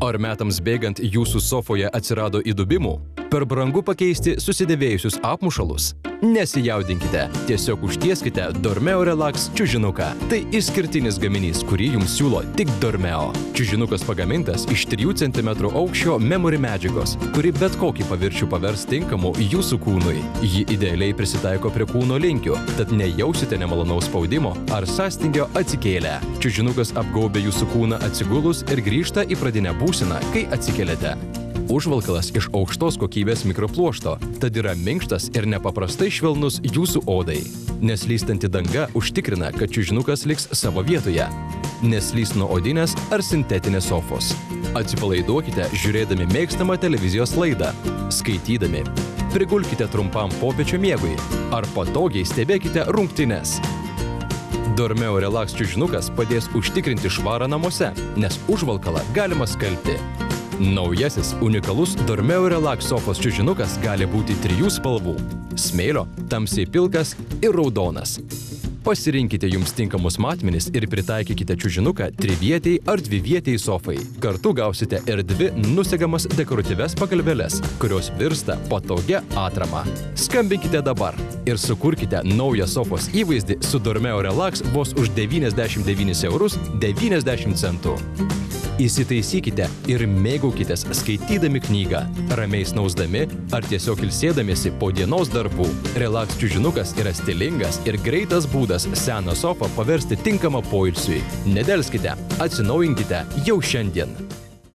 Ar metams bėgant jūsų sofoje atsirado įdubimų? Per brangu pakeisti susidėvėjusius apmušalus? Nesijaudinkite, tiesiog užtieskite Dormeo Relax čiužinuką. Tai išskirtinis gaminys, kurį jums siūlo tik Dormeo. Čiužinukas pagamintas iš 3 cm aukščio memory medžiagos, kuri bet kokį paviršių pavers tinkamu jūsų kūnui. Ji idealiai prisitaiko prie kūno linkių, tad nejausite nemalonaus spaudimo ar sąstingio atsikėlę. Čiužinukas apgaubia jūsų kūną atsigulus ir grįžta į pradinę būseną, kai atsikeliate. Užvalkalas iš aukštos kokybės mikropluošto, tad yra minkštas ir nepaprastai švelnus jūsų odai. Neslystanti danga užtikrina, kad čiužinukas liks savo vietoje. Neslys nuo odinės ar sintetinės sofos. Atsipalaiduokite žiūrėdami mėgstamą televizijos laidą, skaitydami. Prigulkite trumpam popiečio miegui ar patogiai stebėkite rungtynes. Dormeo Relax čiužinukas padės užtikrinti švarą namuose, nes užvalkalą galima skalbti. Naujasis unikalus Dormeo Relax sofos čiužinukas gali būti 3 spalvų – smėlio, tamsiai pilkas ir raudonas. Pasirinkite jums tinkamus matmenis ir pritaikykite čiužinuką 3-vietei ar 2-vietei sofai. Kartu gausite ir 2 nusegamas dekoratyves pagalvėles, kurios virsta patogia atrama. Skambinkite dabar ir sukurkite naują sofos įvaizdį su Dormeo Relax vos už 99,90 €. Įsitaisykite ir mėgaukitės skaitydami knygą, ramiai snausdami ar tiesiog ilsėdamiesi po dienos darbų. Relax čiužinukas yra stilingas ir greitas būdas seną sofą paversti tinkamą poilsiui. Nedelskite, atsinaujinkite jau šiandien.